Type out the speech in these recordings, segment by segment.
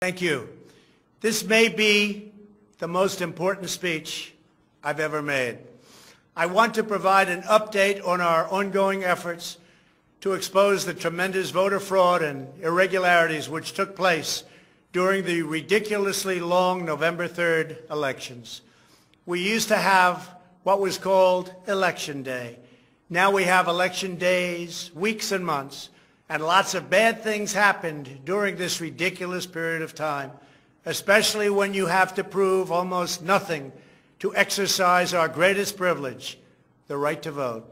Thank you. This may be the most important speech I've ever made. I want to provide an update on our ongoing efforts to expose the tremendous voter fraud and irregularities which took place during the ridiculously long November 3rd elections. We used to have what was called Election Day. Now we have election days, weeks and months, and lots of bad things happened during this ridiculous period of time, especially when you have to prove almost nothing to exercise our greatest privilege, the right to vote.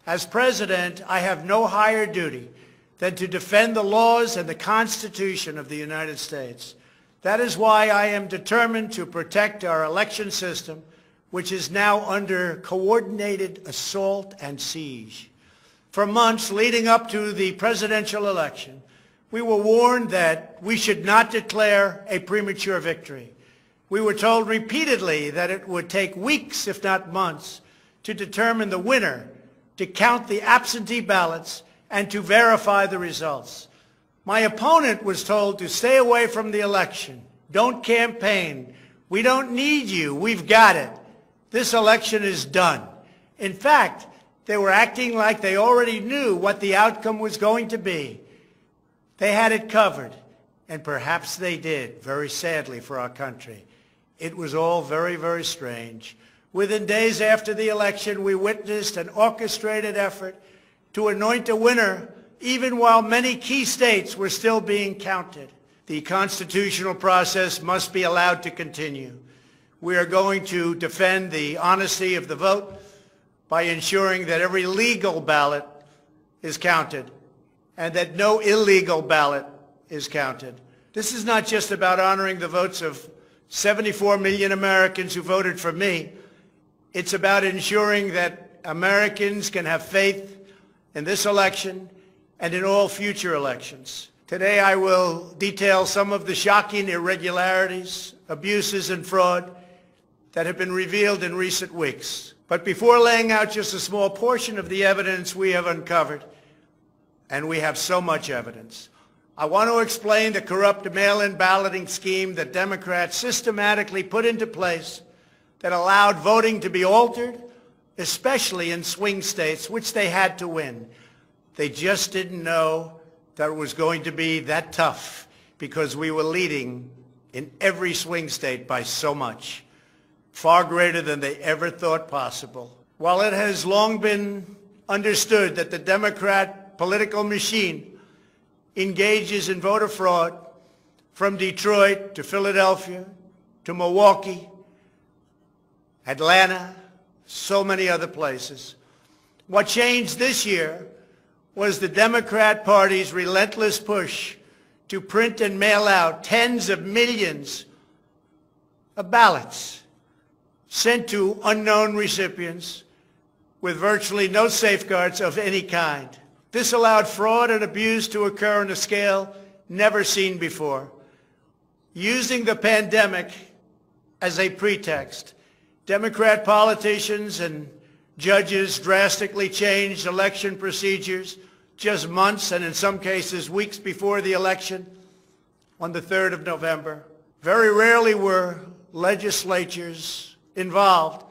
As president, I have no higher duty than to defend the laws and the Constitution of the United States. That is why I am determined to protect our election system, which is now under coordinated assault and siege. For months leading up to the presidential election, we were warned that we should not declare a premature victory. We were told repeatedly that it would take weeks, if not months, to determine the winner, to count the absentee ballots, and to verify the results. My opponent was told to stay away from the election. Don't campaign. We don't need you. We've got it. This election is done. In fact, they were acting like they already knew what the outcome was going to be. They had it covered, and perhaps they did, very sadly for our country. It was all very, very strange. Within days after the election, we witnessed an orchestrated effort to anoint a winner, even while many key states were still being counted. The constitutional process must be allowed to continue. We are going to defend the honesty of the vote by ensuring that every legal ballot is counted and that no illegal ballot is counted. This is not just about honoring the votes of 74 million Americans who voted for me. It's about ensuring that Americans can have faith in this election and in all future elections. Today I will detail some of the shocking irregularities, abuses, and fraud that have been revealed in recent weeks. But before laying out just a small portion of the evidence we have uncovered, and we have so much evidence, I want to explain the corrupt mail-in balloting scheme that Democrats systematically put into place that allowed voting to be altered, especially in swing states, which they had to win. They just didn't know that it was going to be that tough because we were leading in every swing state by so much, far greater than they ever thought possible. While it has long been understood that the Democrat political machine engages in voter fraud from Detroit to Philadelphia to Milwaukee, Atlanta, so many other places, what changed this year was the Democrat Party's relentless push to print and mail out tens of millions of ballots sent to unknown recipients with virtually no safeguards of any kind. This allowed fraud and abuse to occur on a scale never seen before. Using the pandemic as a pretext, Democrat politicians and judges drastically changed election procedures just months and in some cases weeks before the election on the 3rd of November. Very rarely were legislatures involved,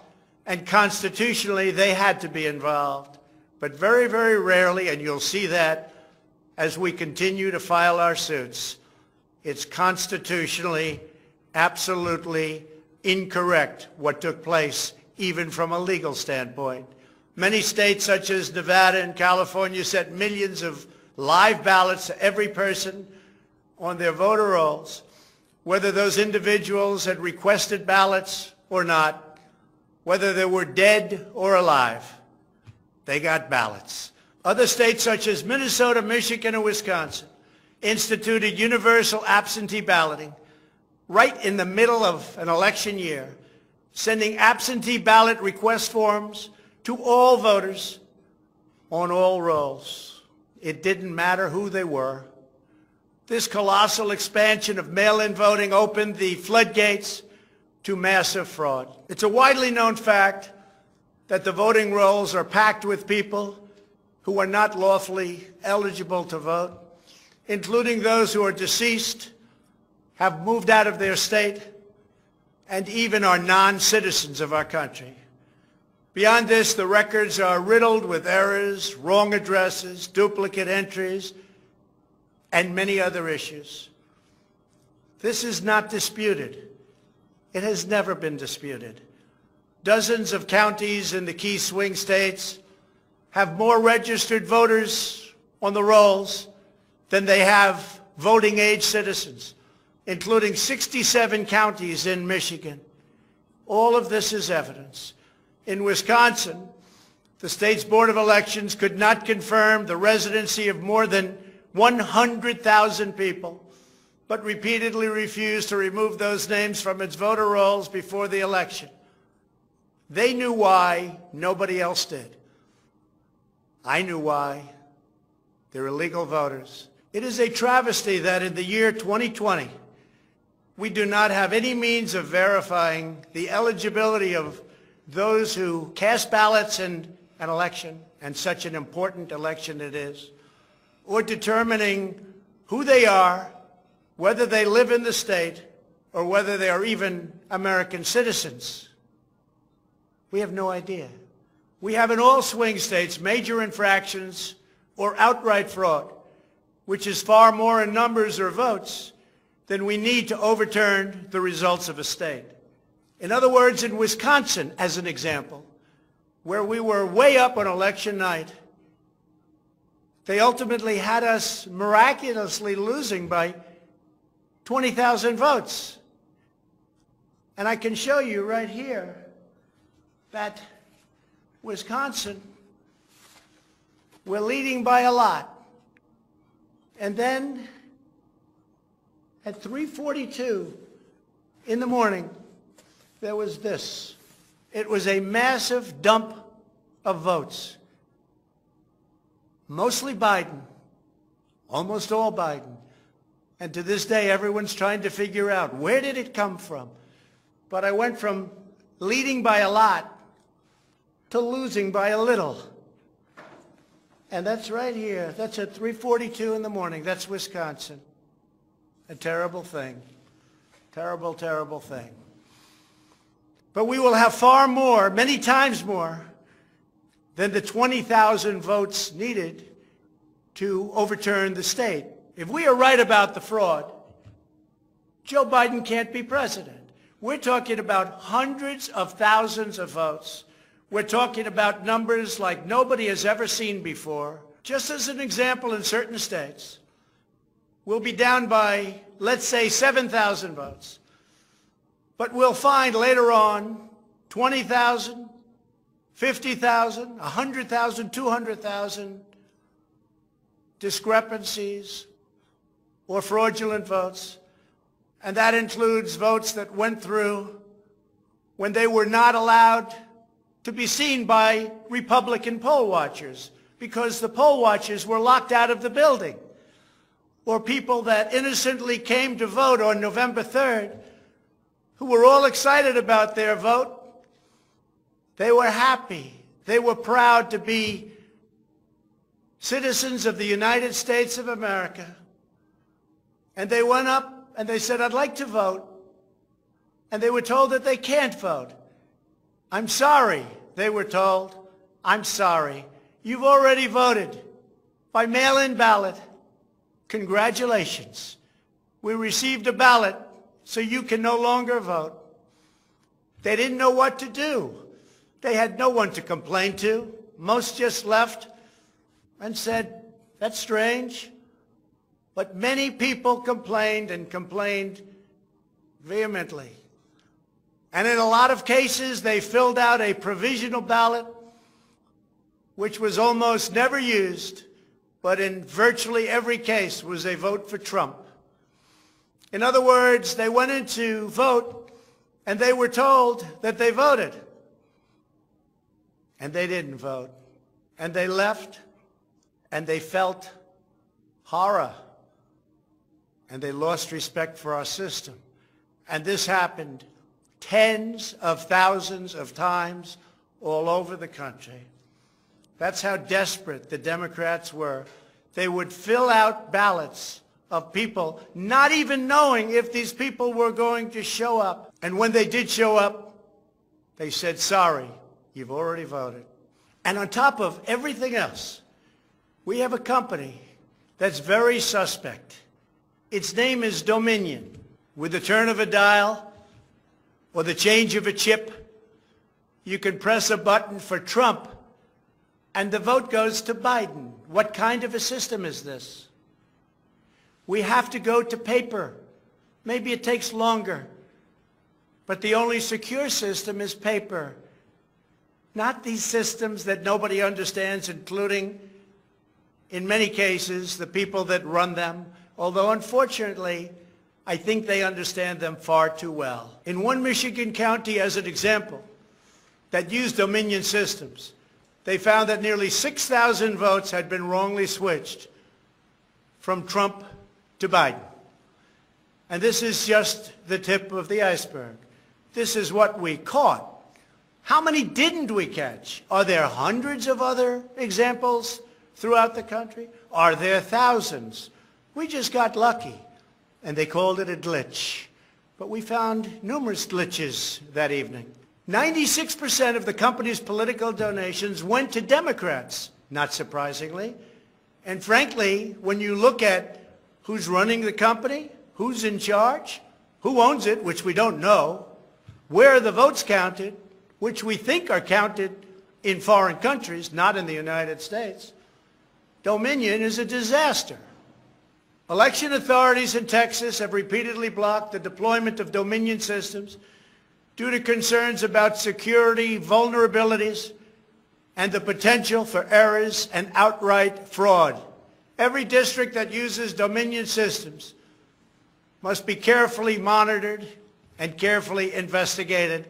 and constitutionally they had to be involved. But very, very rarely, and you'll see that as we continue to file our suits, it's constitutionally absolutely incorrect what took place, even from a legal standpoint. Many states such as Nevada and California sent millions of live ballots to every person on their voter rolls, whether those individuals had requested ballots or not, whether they were dead or alive. They got ballots. Other states such as Minnesota, Michigan, and Wisconsin instituted universal absentee balloting right in the middle of an election year, sending absentee ballot request forms to all voters on all rolls. It didn't matter who they were. This colossal expansion of mail-in voting opened the floodgates to massive fraud. It's a widely known fact that the voting rolls are packed with people who are not lawfully eligible to vote, including those who are deceased, have moved out of their state and even are non-citizens of our country. Beyond this, the records are riddled with errors, wrong addresses, duplicate entries, and many other issues. This is not disputed. It has never been disputed. Dozens of counties in the key swing states have more registered voters on the rolls than they have voting-age citizens, including 67 counties in Michigan. All of this is evidence. In Wisconsin, the state's Board of Elections could not confirm the residency of more than 100,000 people, but repeatedly refused to remove those names from its voter rolls before the election. They knew why, nobody else did. I knew why. They're illegal voters. It is a travesty that in the year 2020, we do not have any means of verifying the eligibility of those who cast ballots in an election, and such an important election it is, or determining who they are, whether they live in the state, or whether they are even American citizens. We have no idea. We have in all swing states major infractions or outright fraud, which is far more in numbers or votes than we need to overturn the results of a state. In other words, in Wisconsin, as an example, where we were way up on election night, they ultimately had us miraculously losing by 20,000 votes. And I can show you right here that Wisconsin, we're leading by a lot. And then at 3:42 in the morning, there was this. It was a massive dump of votes. Mostly Biden, almost all Biden. And to this day, everyone's trying to figure out, where did it come from? But I went from leading by a lot to losing by a little. And that's right here. That's at 3:42 in the morning. That's Wisconsin. A terrible thing. Terrible, terrible thing. But we will have far more, many times more, than the 20,000 votes needed to overturn the state. If we are right about the fraud, Joe Biden can't be president. We're talking about hundreds of thousands of votes. We're talking about numbers like nobody has ever seen before. Just as an example, in certain states, we'll be down by, let's say, 7,000 votes. But we'll find later on 20,000, 50,000, 100,000, 200,000 discrepancies or fraudulent votes. And that includes votes that went through when they were not allowed to be seen by Republican poll watchers because the poll watchers were locked out of the building. Or people that innocently came to vote on November 3rd who were all excited about their vote. They were happy. They were proud to be citizens of the United States of America. And they went up and they said, I'd like to vote. And they were told that they can't vote. I'm sorry, they were told. I'm sorry. You've already voted by mail-in ballot. Congratulations. We received a ballot, so you can no longer vote. They didn't know what to do. They had no one to complain to. Most just left and said, that's strange. But many people complained and complained vehemently. And in a lot of cases, they filled out a provisional ballot, which was almost never used, but in virtually every case was a vote for Trump. In other words, they went in to vote, and they were told that they voted. And they didn't vote. And they left, and they felt horror. And they lost respect for our system. And this happened tens of thousands of times all over the country. That's how desperate the Democrats were. They would fill out ballots of people not even knowing if these people were going to show up. And when they did show up, they said, sorry, you've already voted. And on top of everything else, we have a company that's very suspect. Its name is Dominion. With the turn of a dial or the change of a chip, you can press a button for Trump and the vote goes to Biden. What kind of a system is this? We have to go to paper. Maybe it takes longer. But the only secure system is paper. Not these systems that nobody understands, including, in many cases, the people that run them. Although, unfortunately, I think they understand them far too well. In one Michigan county, as an example, that used Dominion systems, they found that nearly 6,000 votes had been wrongly switched from Trump to Biden. And this is just the tip of the iceberg. This is what we caught. How many didn't we catch? Are there hundreds of other examples throughout the country? Are there thousands? We just got lucky, and they called it a glitch. But we found numerous glitches that evening. 96% of the company's political donations went to Democrats, not surprisingly. And frankly, when you look at who's running the company, who's in charge, who owns it, which we don't know, where the votes counted, which we think are counted in foreign countries, not in the United States, Dominion is a disaster. Election authorities in Texas have repeatedly blocked the deployment of Dominion systems due to concerns about security vulnerabilities and the potential for errors and outright fraud. Every district that uses Dominion systems must be carefully monitored and carefully investigated,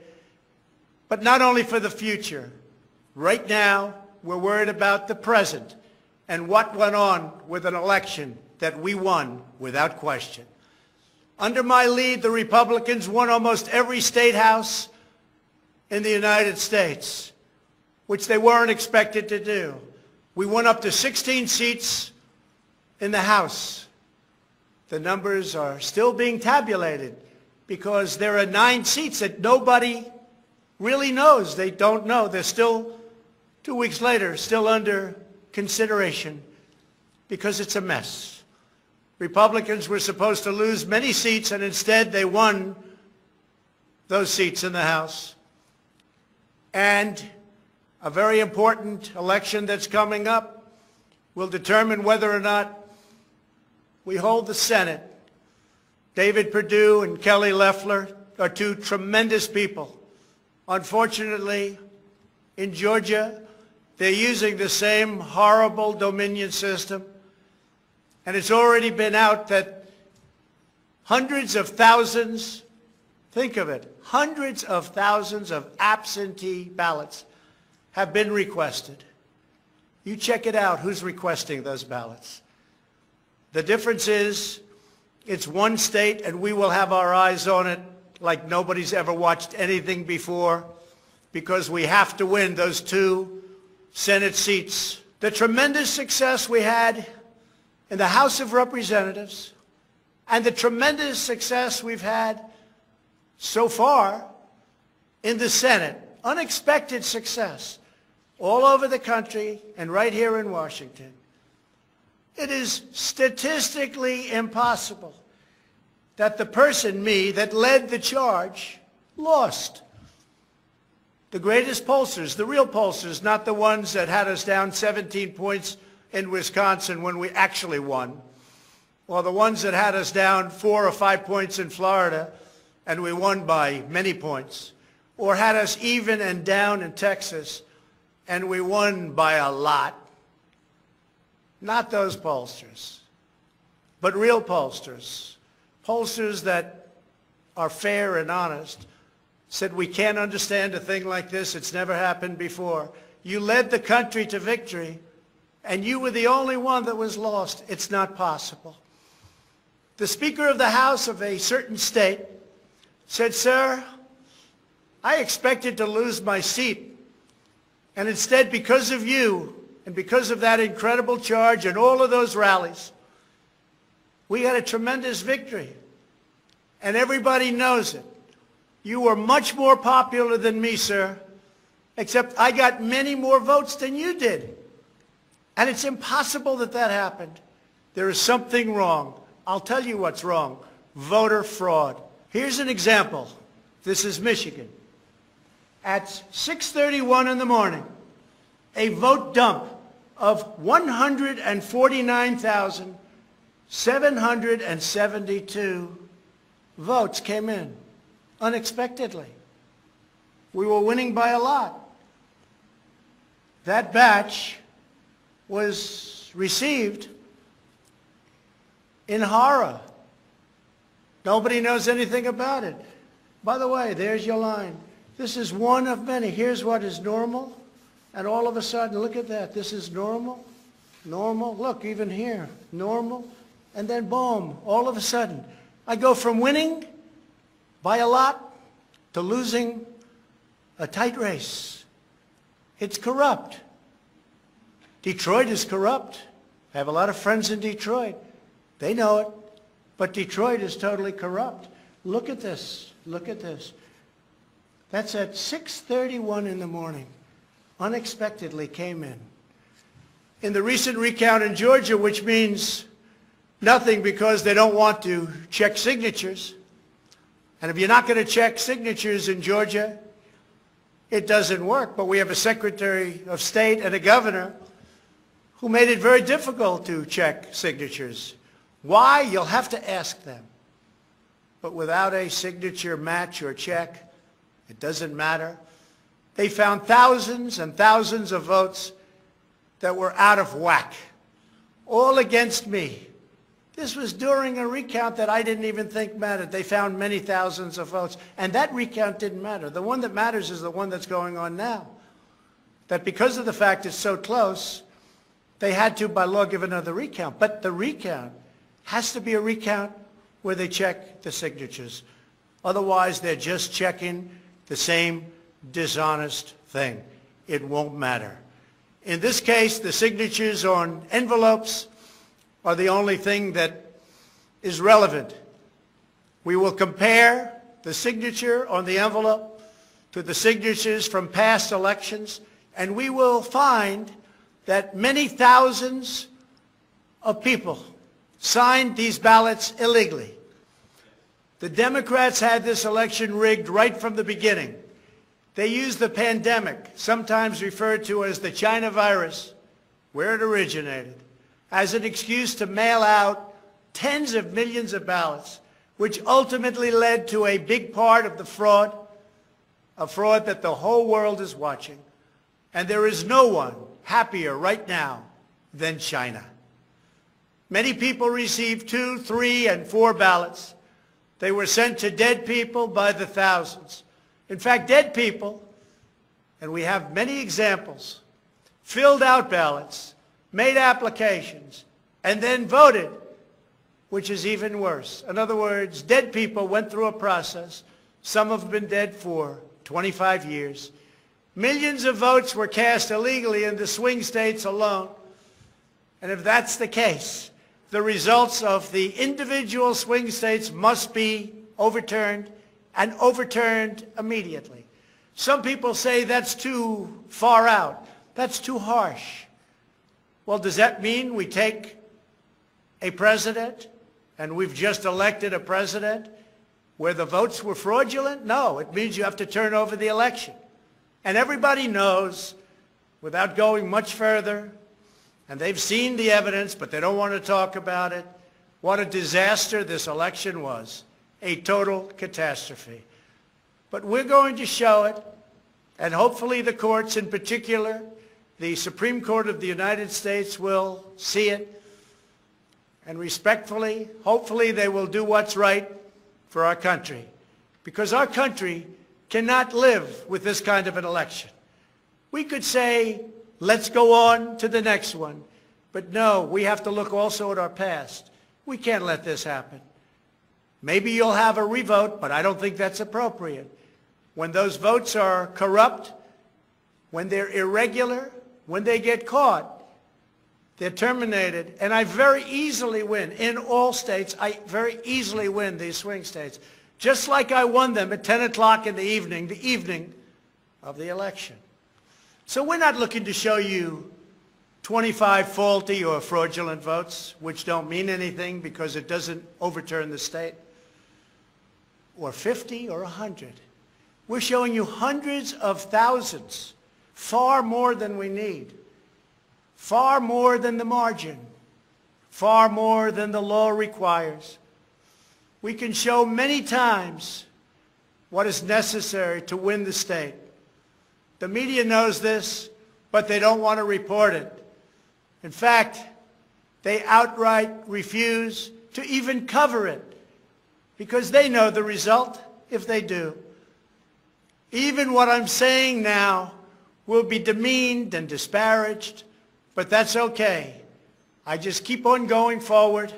but not only for the future. Right now, we're worried about the present and what went on with an election that we won without question. Under my lead, the Republicans won almost every state house in the United States, which they weren't expected to do. We won up to 16 seats in the House. The numbers are still being tabulated because there are 9 seats that nobody really knows. They don't know. They're still, 2 weeks later, still under consideration because it's a mess. Republicans were supposed to lose many seats, and instead they won those seats in the House. And a very important election that's coming up will determine whether or not we hold the Senate. David Perdue and Kelly Loeffler are 2 tremendous people. Unfortunately, in Georgia, they're using the same horrible Dominion system. And it's already been out that hundreds of thousands, think of it, hundreds of thousands of absentee ballots have been requested. You check it out, who's requesting those ballots. The difference is it's one state and we will have our eyes on it like nobody's ever watched anything before because we have to win those 2 Senate seats. The tremendous success we had in the House of Representatives and the tremendous success we've had so far in the Senate, unexpected success all over the country and right here in Washington. It is statistically impossible that the person, me, that led the charge, lost. The greatest pollsters, the real pollsters, not the ones that had us down 17 points in Wisconsin when we actually won, or the ones that had us down 4 or 5 points in Florida and we won by many points, or had us even and down in Texas and we won by a lot. Not those pollsters, but real pollsters, pollsters that are fair and honest, said we can't understand a thing like this. It's never happened before. You led the country to victory, and you were the only one that was lost. It's not possible. The Speaker of the House of a certain state said, sir, I expected to lose my seat, and instead, because of you, and because of that incredible charge and all of those rallies, We had a tremendous victory, and everybody knows it. You were much more popular than me, sir, except I got many more votes than you did. And it's impossible that that happened. There is something wrong. I'll tell you what's wrong. Voter fraud. Here's an example. This is Michigan. At 6:31 in the morning, a vote dump of 149,772 votes came in unexpectedly. We were winning by a lot. That batch was received in horror. Nobody knows anything about it. By the way, there's your line. This is one of many. Here's what is normal. And all of a sudden, look at that. This is normal. Normal. Look, even here. Normal. And then boom, all of a sudden, I go from winning by a lot to losing a tight race. It's corrupt. Detroit is corrupt. I have a lot of friends in Detroit. They know it. But Detroit is totally corrupt. Look at this. Look at this. That's at 6:31 in the morning. Unexpectedly came in. In the recent recount in Georgia, which means nothing because they don't want to check signatures. And if you're not going to check signatures in Georgia, it doesn't work. But we have a Secretary of State and a governor who made it very difficult to check signatures. Why? You'll have to ask them. But without a signature match or check, it doesn't matter. They found thousands and thousands of votes that were out of whack, all against me. This was during a recount that I didn't even think mattered. They found many thousands of votes, and that recount didn't matter. The one that matters is the one that's going on now. That because of the fact it's so close, they had to, by law, give another recount. But the recount has to be a recount where they check the signatures. Otherwise, they're just checking the same dishonest thing. It won't matter. In this case, the signatures on envelopes are the only thing that is relevant. We will compare the signature on the envelope to the signatures from past elections, and we will find that many thousands of people signed these ballots illegally. The Democrats had this election rigged right from the beginning. They used the pandemic, sometimes referred to as the China virus, where it originated, as an excuse to mail out tens of millions of ballots, which ultimately led to a big part of the fraud, a fraud that the whole world is watching. And there is no one happier right now than China. Many people received 2, 3, and 4 ballots. They were sent to dead people by the thousands. In fact, dead people, and we have many examples, filled out ballots, made applications, and then voted, which is even worse. In other words, dead people went through a process. Some have been dead for 25 years. Millions of votes were cast illegally in the swing states alone. And if that's the case, the results of the individual swing states must be overturned, and overturned immediately. Some people say that's too far out. That's too harsh. Well, does that mean we take a president, and we've just elected a president, where the votes were fraudulent? No, it means you have to turn over the election. And everybody knows, without going much further, and they've seen the evidence, but they don't want to talk about it, what a disaster this election was. A total catastrophe. But we're going to show it, and hopefully the courts, in particular, the Supreme Court of the United States, will see it. And respectfully, hopefully they will do what's right for our country. Because our country cannot live with this kind of an election. We could say, let's go on to the next one. But no, we have to look also at our past. We can't let this happen. Maybe you'll have a revote, but I don't think that's appropriate. When those votes are corrupt, when they're irregular, when they get caught, They're terminated, and I very easily win. In all states, I very easily win these swing states, just like I won them at 10 o'clock in the evening of the election. So we're not looking to show you 25 faulty or fraudulent votes, which don't mean anything because it doesn't overturn the state, or 50 or 100. We're showing you hundreds of thousands, far more than we need, far more than the margin, far more than the law requires. We can show many times what is necessary to win the state. The media knows this, but they don't want to report it. In fact, they outright refuse to even cover it because they know the result if they do. Even what I'm saying now will be demeaned and disparaged, but that's okay. I just keep on going forward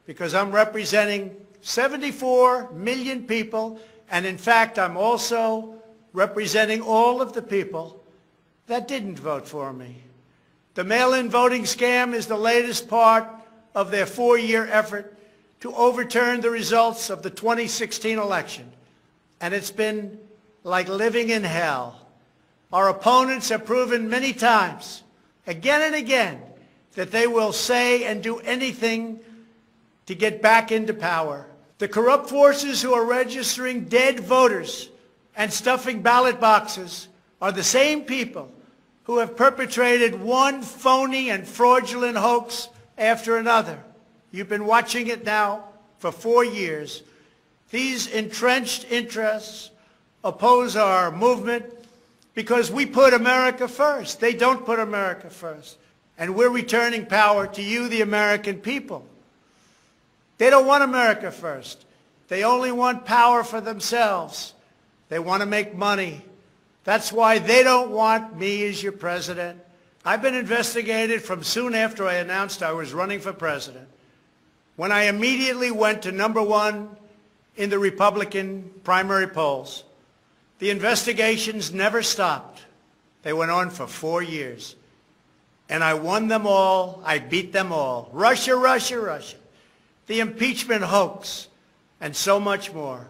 because I'm representing 74 million people, and in fact, I'm also representing all of the people that didn't vote for me. The mail-in voting scam is the latest part of their 4-year effort to overturn the results of the 2016 election, and it's been like living in hell. Our opponents have proven many times, again and again, that they will say and do anything to get back into power. The corrupt forces who are registering dead voters and stuffing ballot boxes are the same people who have perpetrated one phony and fraudulent hoax after another. You've been watching it now for 4 years. These entrenched interests oppose our movement because we put America first. They don't put America first. And we're returning power to you, the American people. They don't want America first. They only want power for themselves. They want to make money. That's why they don't want me as your president. I've been investigated from soon after I announced I was running for president, when I immediately went to #1 in the Republican primary polls. The investigations never stopped. They went on for 4 years. And I won them all. I beat them all. Russia, Russia, Russia. The impeachment hoax, and so much more.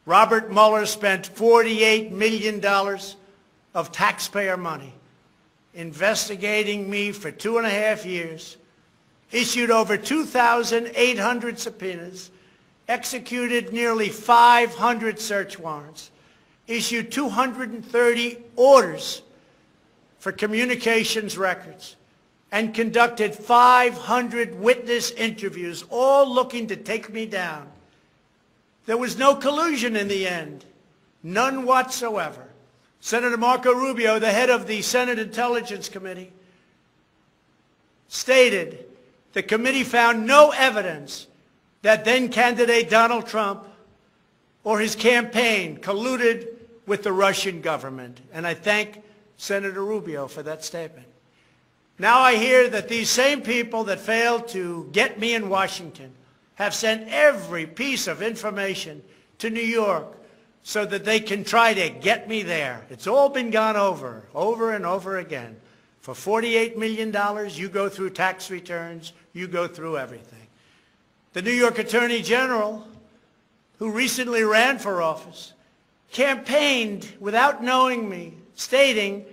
Robert Mueller spent $48 million of taxpayer money investigating me for 2.5 years, issued over 2,800 subpoenas, executed nearly 500 search warrants, issued 230 orders for communications records, and conducted 500 witness interviews, all looking to take me down. There was no collusion in the end, none whatsoever. Senator Marco Rubio, the head of the Senate Intelligence Committee, stated the committee found no evidence that then-candidate Donald Trump or his campaign colluded with the Russian government. And I thank Senator Rubio for that statement. Now I hear that these same people that failed to get me in Washington have sent every piece of information to New York so that they can try to get me there. It's all been gone over and over again. For $48 million, you go through tax returns, you go through everything. The New York Attorney General, who recently ran for office, campaigned without knowing me, stating,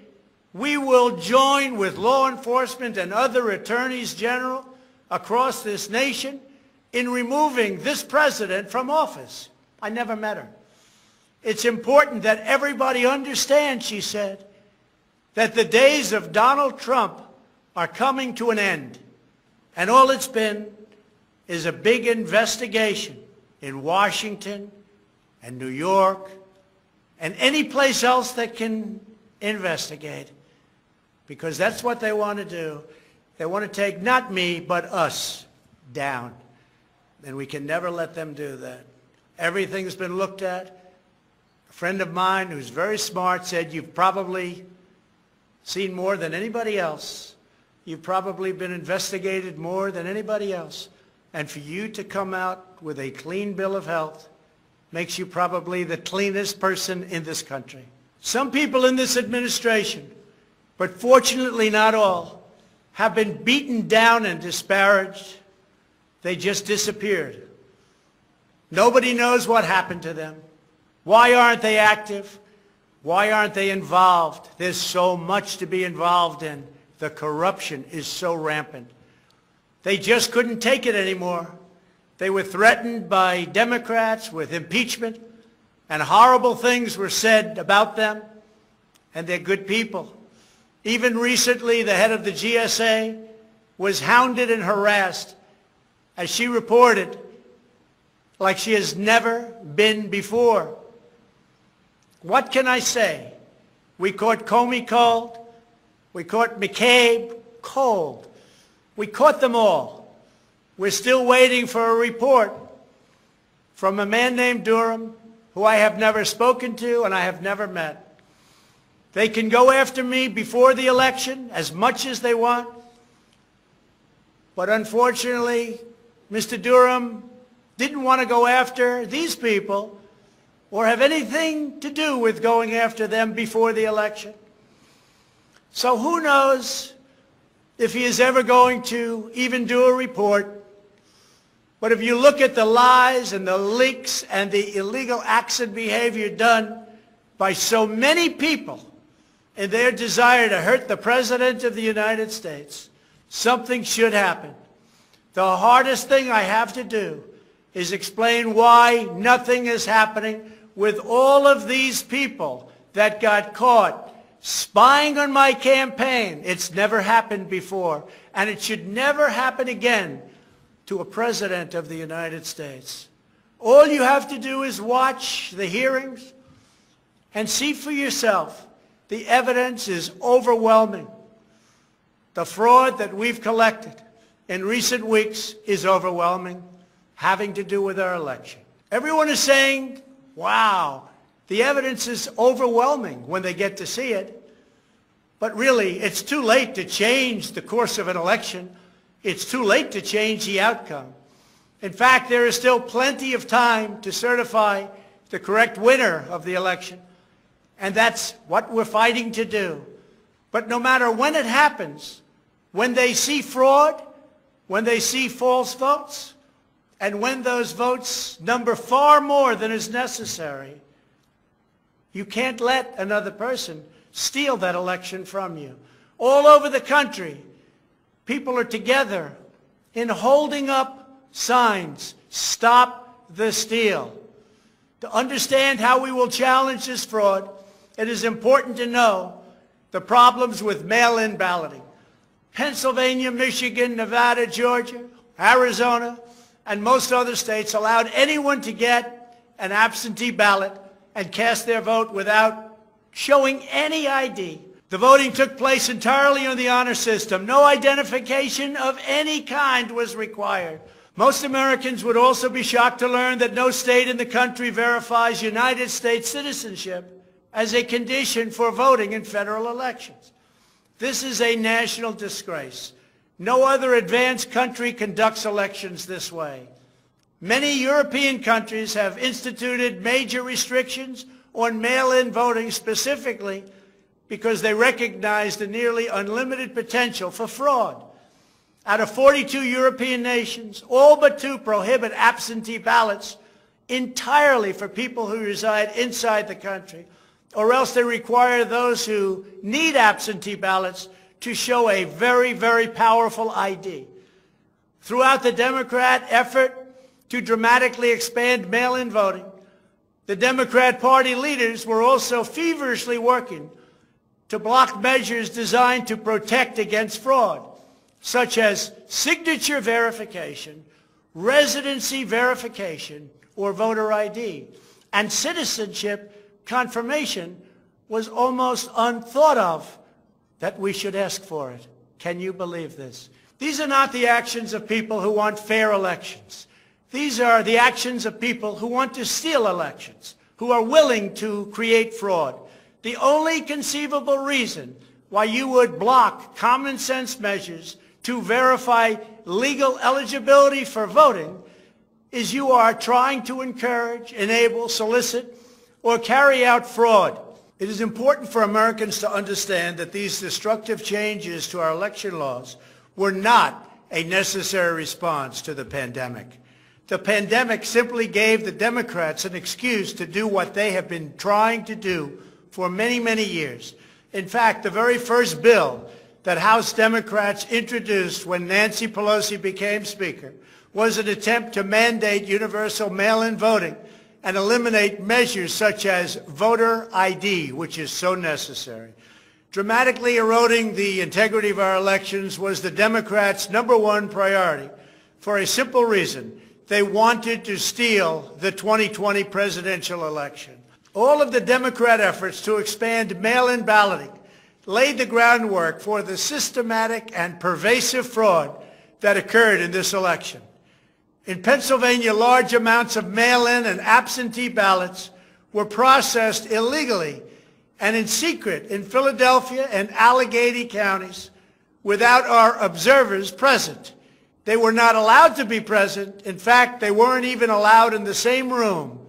"We will join with law enforcement and other attorneys general across this nation in removing this president from office." I never met her. It's important that everybody understand, she said, that the days of Donald Trump are coming to an end. And all it's been is a big investigation in Washington and New York and any place else that can investigate, because that's what they want to do. They want to take not me, but us down. And we can never let them do that. Everything's been looked at. A friend of mine who's very smart said, "You've probably seen more than anybody else. You've probably been investigated more than anybody else. And for you to come out with a clean bill of health makes you probably the cleanest person in this country." Some people in this administration, but fortunately not all, have been beaten down and disparaged. They just disappeared. Nobody knows what happened to them. Why aren't they active? Why aren't they involved? There's so much to be involved in. The corruption is so rampant. They just couldn't take it anymore. They were threatened by Democrats with impeachment, and horrible things were said about them, and they're good people. Even recently, the head of the GSA was hounded and harassed, as she reported, like she has never been before. What can I say? We caught Comey cold. We caught McCabe cold. We caught them all. We're still waiting for a report from a man named Durham, who I have never spoken to and I have never met. They can go after me before the election as much as they want. But unfortunately, Mr. Durham didn't want to go after these people or have anything to do with going after them before the election. So who knows if he is ever going to even do a report. But if you look at the lies and the leaks and the illegal acts and behavior done by so many people in their desire to hurt the President of the United States, something should happen. The hardest thing I have to do is explain why nothing is happening with all of these people that got caught spying on my campaign. It's never happened before, and it should never happen again to a President of the United States. All you have to do is watch the hearings and see for yourself. The evidence is overwhelming. The fraud that we've collected in recent weeks is overwhelming, having to do with our election. Everyone is saying, wow, the evidence is overwhelming when they get to see it. But really, it's too late to change the course of an election. It's too late to change the outcome. In fact, there is still plenty of time to certify the correct winner of the election. And that's what we're fighting to do. But no matter when it happens, when they see fraud, when they see false votes, and when those votes number far more than is necessary, you can't let another person steal that election from you. All over the country, people are together in holding up signs, "Stop the steal." To understand how we will challenge this fraud, it is important to know the problems with mail-in balloting. Pennsylvania, Michigan, Nevada, Georgia, Arizona, and most other states allowed anyone to get an absentee ballot and cast their vote without showing any ID. The voting took place entirely on the honor system. No identification of any kind was required. Most Americans would also be shocked to learn that no state in the country verifies United States citizenship as a condition for voting in federal elections. This is a national disgrace. No other advanced country conducts elections this way. Many European countries have instituted major restrictions on mail-in voting specifically because they recognize the nearly unlimited potential for fraud. Out of 42 European nations, all but 2 prohibit absentee ballots entirely for people who reside inside the country, or else they require those who need absentee ballots to show a very, very powerful ID. Throughout the Democrat effort to dramatically expand mail-in voting, the Democrat Party leaders were also feverishly working to block measures designed to protect against fraud, such as signature verification, residency verification, or voter ID. And citizenship confirmation was almost unthought of that we should ask for it. Can you believe this? These are not the actions of people who want fair elections. These are the actions of people who want to steal elections, who are willing to create fraud. The only conceivable reason why you would block common sense measures to verify legal eligibility for voting is you are trying to encourage, enable, solicit, or carry out fraud. It is important for Americans to understand that these destructive changes to our election laws were not a necessary response to the pandemic. The pandemic simply gave the Democrats an excuse to do what they have been trying to do for many, many years. In fact, the very first bill that House Democrats introduced when Nancy Pelosi became Speaker was an attempt to mandate universal mail-in voting and eliminate measures such as voter ID, which is so necessary. Dramatically eroding the integrity of our elections was the Democrats' #1 priority for a simple reason. They wanted to steal the 2020 presidential election. All of the Democrat efforts to expand mail-in balloting laid the groundwork for the systematic and pervasive fraud that occurred in this election. In Pennsylvania, large amounts of mail-in and absentee ballots were processed illegally and in secret in Philadelphia and Allegheny counties without our observers present. They were not allowed to be present. In fact, they weren't even allowed in the same room.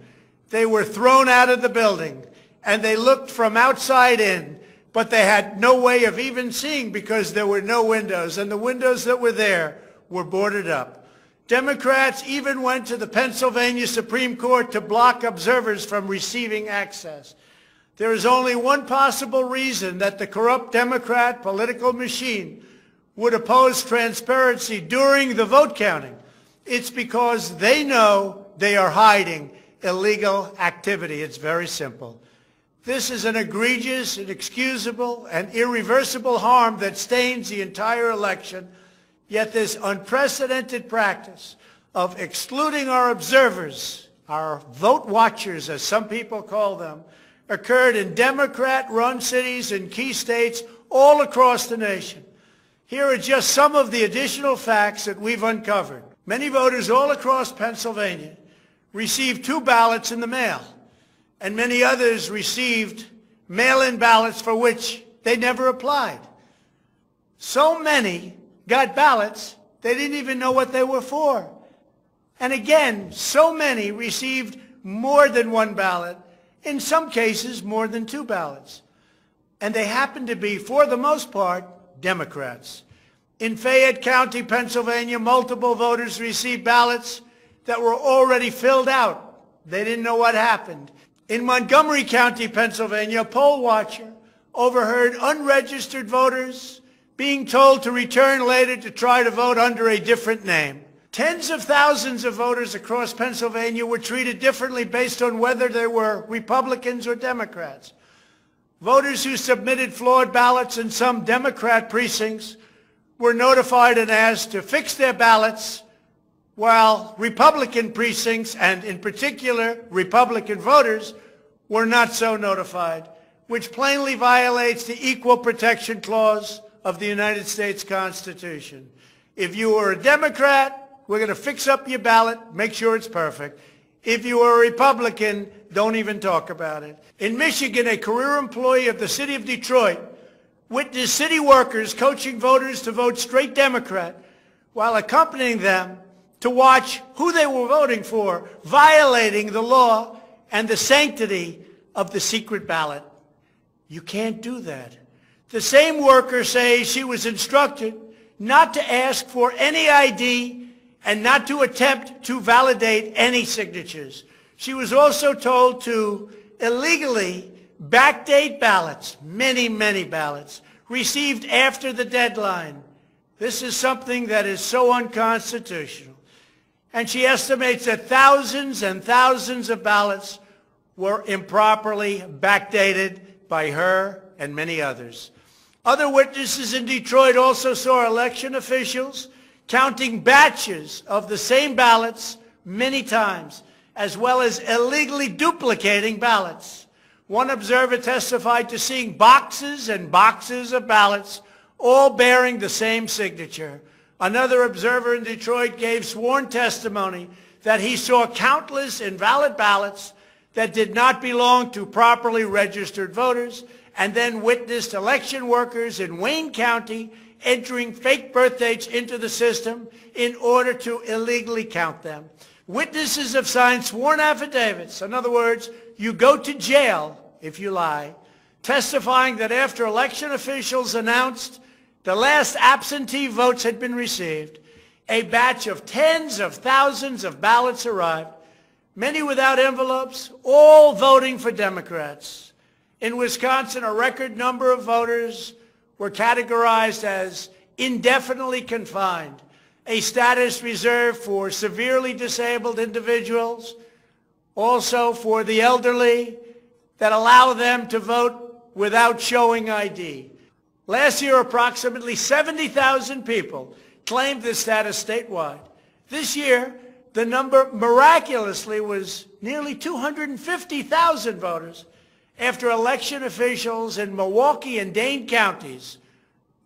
They were thrown out of the building, and they looked from outside in, but they had no way of even seeing because there were no windows, and the windows that were there were boarded up. Democrats even went to the Pennsylvania Supreme Court to block observers from receiving access. There is only one possible reason that the corrupt Democrat political machine would oppose transparency during the vote counting. It's because they know they are hiding illegal activity. It's very simple. This is an egregious, inexcusable, and irreversible harm that stains the entire election. Yet this unprecedented practice of excluding our observers, our vote watchers, as some people call them, occurred in Democrat-run cities and key states all across the nation. Here are just some of the additional facts that we've uncovered. Many voters all across Pennsylvania received 2 ballots in the mail, and many others received mail-in ballots for which they never applied. So many got ballots, they didn't even know what they were for. And again, so many received more than 1 ballot, in some cases more than 2 ballots. And they happened to be, for the most part, Democrats. In Fayette County, Pennsylvania, multiple voters received ballots that were already filled out. They didn't know what happened. In Montgomery County, Pennsylvania, a poll watcher overheard unregistered voters being told to return later to try to vote under a different name. Tens of thousands of voters across Pennsylvania were treated differently based on whether they were Republicans or Democrats. Voters who submitted flawed ballots in some Democrat precincts were notified and asked to fix their ballots, while Republican precincts, and in particular Republican voters, were not so notified, which plainly violates the Equal Protection Clause of the United States Constitution. If you are a Democrat, we're going to fix up your ballot, make sure it's perfect. If you are a Republican, don't even talk about it. In Michigan, a career employee of the city of Detroit witnessed city workers coaching voters to vote straight Democrat while accompanying them to watch who they were voting for, violating the law and the sanctity of the secret ballot. You can't do that. The same worker says she was instructed not to ask for any ID and not to attempt to validate any signatures. She was also told to illegally backdate ballots, many, many ballots, received after the deadline. This is something that is so unconstitutional. And she estimates that thousands and thousands of ballots were improperly backdated by her and many others. Other witnesses in Detroit also saw election officials counting batches of the same ballots many times, as well as illegally duplicating ballots. One observer testified to seeing boxes and boxes of ballots, all bearing the same signature. Another observer in Detroit gave sworn testimony that he saw countless invalid ballots that did not belong to properly registered voters, and then witnessed election workers in Wayne County entering fake birth dates into the system in order to illegally count them. Witnesses have signed sworn affidavits. In other words, you go to jail if you lie. testifying that after election officials announced the last absentee votes had been received, a batch of tens of thousands of ballots arrived, many without envelopes, all voting for Democrats. In Wisconsin, a record number of voters were categorized as indefinitely confined, a status reserved for severely disabled individuals, also for the elderly, that allow them to vote without showing ID. Last year, approximately 70,000 people claimed this status statewide. This year, the number miraculously was nearly 250,000 voters after election officials in Milwaukee and Dane counties,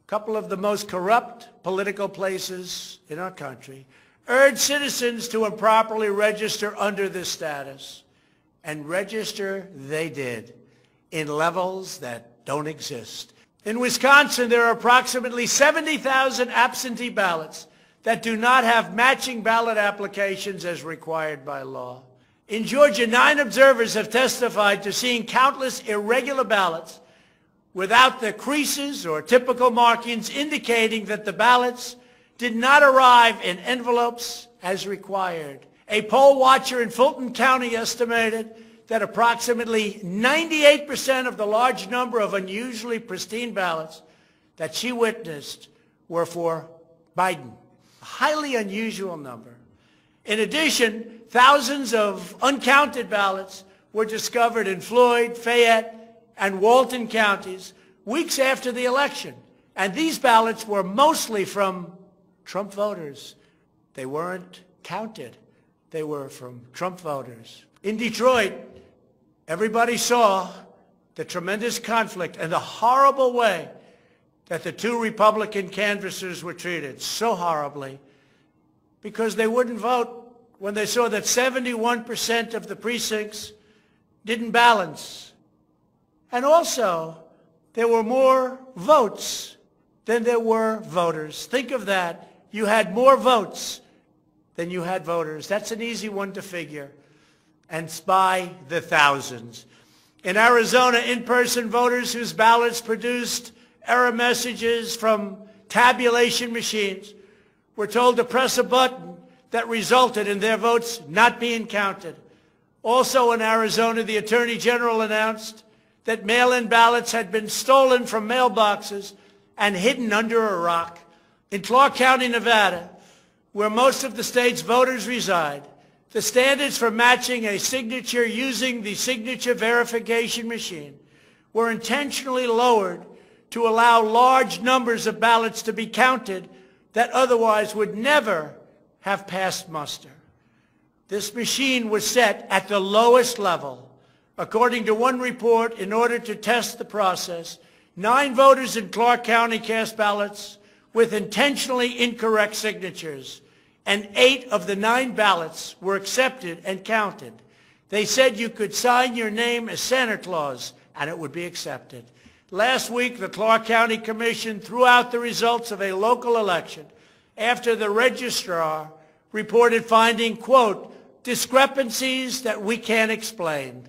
a couple of the most corrupt political places in our country, urged citizens to improperly register under this status. And register they did in levels that don't exist. In Wisconsin, there are approximately 70,000 absentee ballots that do not have matching ballot applications as required by law. In Georgia, 9 observers have testified to seeing countless irregular ballots without the creases or typical markings indicating that the ballots did not arrive in envelopes as required. A poll watcher in Fulton County estimated that approximately 98% of the large number of unusually pristine ballots that she witnessed were for Biden. A highly unusual number. In addition, thousands of uncounted ballots were discovered in Floyd, Fayette, and Walton counties weeks after the election. And these ballots were mostly from Trump voters. They weren't counted. They were from Trump voters. In Detroit, everybody saw the tremendous conflict and the horrible way that the 2 Republican canvassers were treated, so horribly, because they wouldn't vote when they saw that 71% of the precincts didn't balance. And also, there were more votes than there were voters. Think of that. You had more votes than you had voters. That's an easy one to figure. And it's by the thousands. In Arizona, in-person voters whose ballots produced error messages from tabulation machines were told to press a button that resulted in their votes not being counted. Also in Arizona, the Attorney General announced that mail-in ballots had been stolen from mailboxes and hidden under a rock. In Clark County, Nevada, where most of the state's voters reside, the standards for matching a signature using the signature verification machine were intentionally lowered to allow large numbers of ballots to be counted that otherwise would never have passed muster. This machine was set at the lowest level. According to one report, in order to test the process, 9 voters in Clark County cast ballots with intentionally incorrect signatures, and 8 of the 9 ballots were accepted and counted. They said you could sign your name as Santa Claus, and it would be accepted. Last week, the Clark County Commission threw out the results of a local election after the registrar reported finding, quote, discrepancies that we can't explain.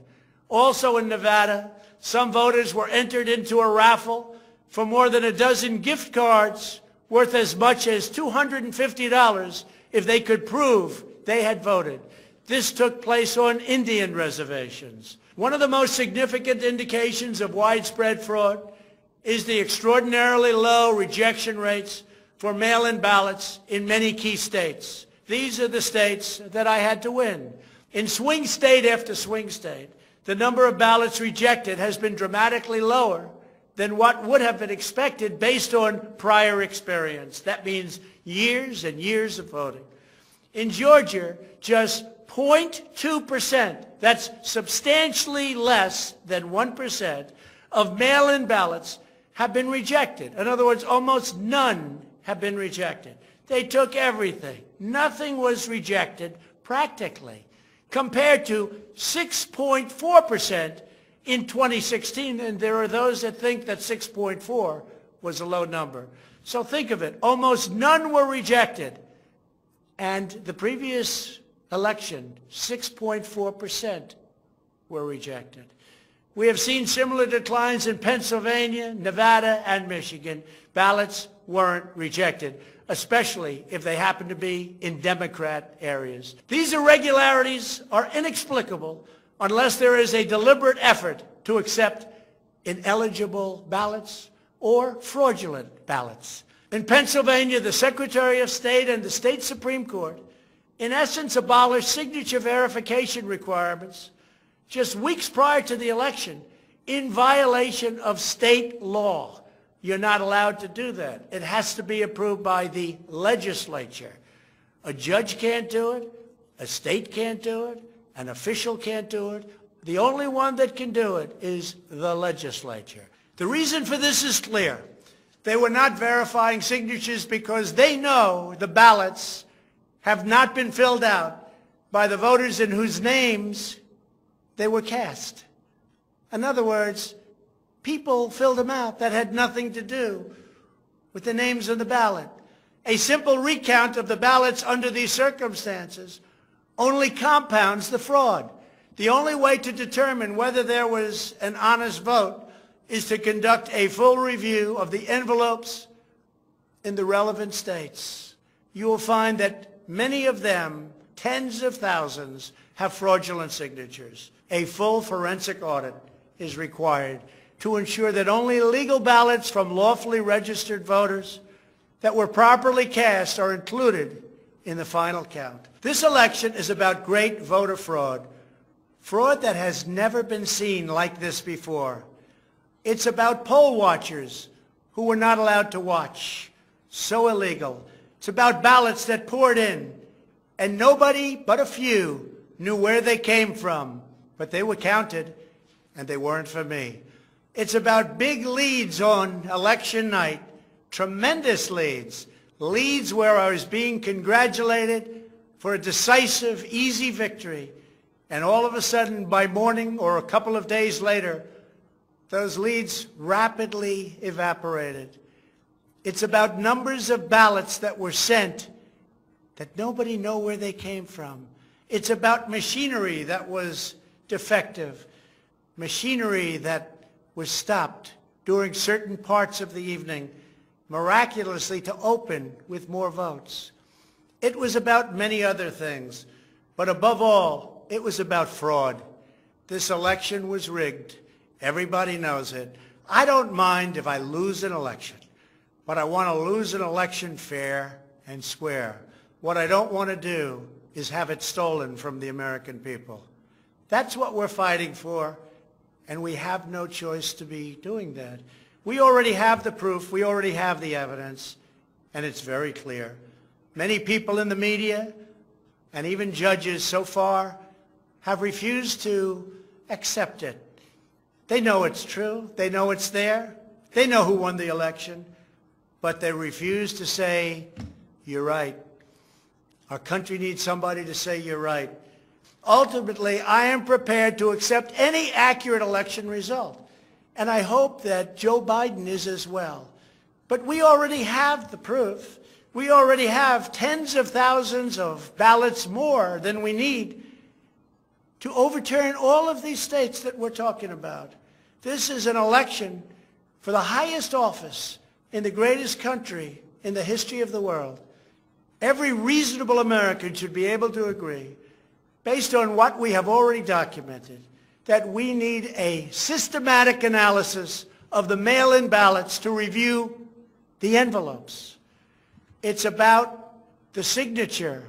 Also in Nevada, some voters were entered into a raffle for more than a dozen gift cards worth as much as $250 if they could prove they had voted. This took place on Indian reservations. One of the most significant indications of widespread fraud is the extraordinarily low rejection rates for mail-in ballots in many key states. These are the states that I had to win. In swing state after swing state, the number of ballots rejected has been dramatically lower than what would have been expected based on prior experience. That means years and years of voting. In Georgia, just 0.2%, that's substantially less than 1%, of mail-in ballots have been rejected. In other words, almost none have been rejected. They took everything. Nothing was rejected practically, compared to 6.4% in 2016, and there are those that think that 6.4 was a low number. So think of it. Almost none were rejected. And the previous election, 6.4% were rejected. We have seen similar declines in Pennsylvania, Nevada, and Michigan. Ballots weren't rejected, especially if they happen to be in Democrat areas. These irregularities are inexplicable unless there is a deliberate effort to accept ineligible ballots or fraudulent ballots. In Pennsylvania, the Secretary of State and the state Supreme Court, in essence, abolished signature verification requirements just weeks prior to the election in violation of state law. You're not allowed to do that. It has to be approved by the legislature. A judge can't do it. A state can't do it. An official can't do it. The only one that can do it is the legislature. The reason for this is clear. They were not verifying signatures because they know the ballots have not been filled out by the voters in whose names they were cast. In other words, people filled them out that had nothing to do with the names on the ballot. A simple recount of the ballots under these circumstances only compounds the fraud. The only way to determine whether there was an honest vote is to conduct a full review of the envelopes in the relevant states. You will find that many of them, tens of thousands, have fraudulent signatures. A full forensic audit is required to ensure that only legal ballots from lawfully registered voters that were properly cast are included in the final count. This election is about great voter fraud, fraud that has never been seen like this before. It's about poll watchers who were not allowed to watch. So illegal. It's about ballots that poured in, and nobody but a few knew where they came from, but they were counted, and they weren't for me. It's about big leads on election night, tremendous leads, leads where I was being congratulated for a decisive, easy victory, and all of a sudden, by morning or a couple of days later, those leads rapidly evaporated. It's about numbers of ballots that were sent that nobody knew where they came from. It's about machinery that was defective, machinery that was stopped during certain parts of the evening, miraculously to open with more votes. It was about many other things, but above all, it was about fraud. This election was rigged. Everybody knows it. I don't mind if I lose an election, but I want to lose an election fair and square. What I don't want to do is have it stolen from the American people. That's what we're fighting for, and we have no choice to be doing that. We already have the proof. We already have the evidence, and it's very clear. Many people in the media and even judges so far have refused to accept it. They know it's true. They know it's there. They know who won the election. But they refuse to say, you're right. Our country needs somebody to say you're right. Ultimately, I am prepared to accept any accurate election result. And I hope that Joe Biden is as well. But we already have the proof. We already have tens of thousands of ballots more than we need to overturn all of these states that we're talking about. This is an election for the highest office in the greatest country in the history of the world. Every reasonable American should be able to agree, based on what we have already documented, that we need a systematic analysis of the mail-in ballots to review the envelopes. It's about the signature.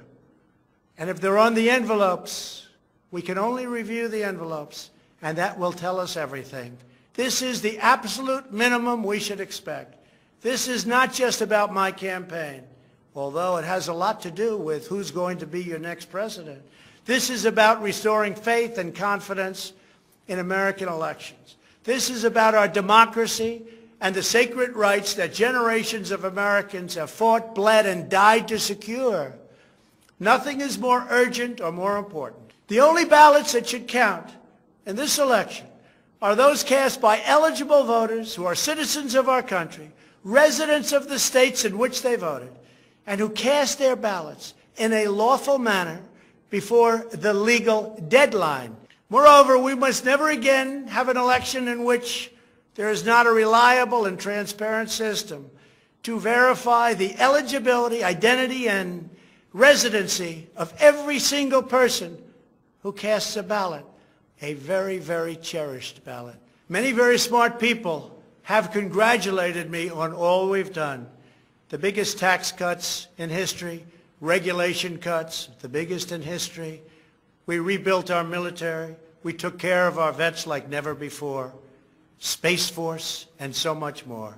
And if they're on the envelopes, we can only review the envelopes, and that will tell us everything. This is the absolute minimum we should expect. This is not just about my campaign, although it has a lot to do with who's going to be your next president. This is about restoring faith and confidence in American elections. This is about our democracy and the sacred rights that generations of Americans have fought, bled, and died to secure. Nothing is more urgent or more important. The only ballots that should count in this election are those cast by eligible voters who are citizens of our country, residents of the states in which they voted, and who cast their ballots in a lawful manner before the legal deadline. Moreover, we must never again have an election in which there is not a reliable and transparent system to verify the eligibility, identity, and residency of every single person who casts a ballot, a very, very cherished ballot. Many very smart people have congratulated me on all we've done. The biggest tax cuts in history, regulation cuts, the biggest in history. We rebuilt our military. We took care of our vets like never before. Space Force, and so much more.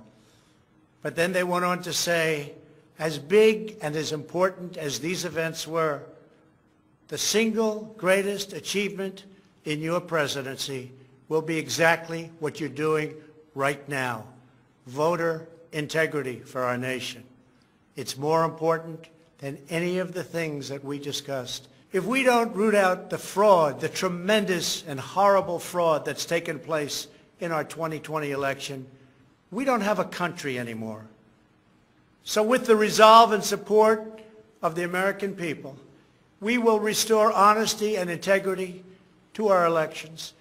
But then they went on to say, as big and as important as these events were, the single greatest achievement in your presidency will be exactly what you're doing right now, voter integrity for our nation. It's more important than any of the things that we discussed. If we don't root out the fraud, the tremendous and horrible fraud that's taken place in our 2020 election, we don't have a country anymore. So with the resolve and support of the American people, we will restore honesty and integrity to our elections,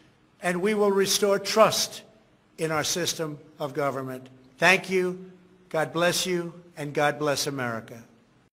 and we will restore trust in our system of government. Thank you, God bless you, and God bless America.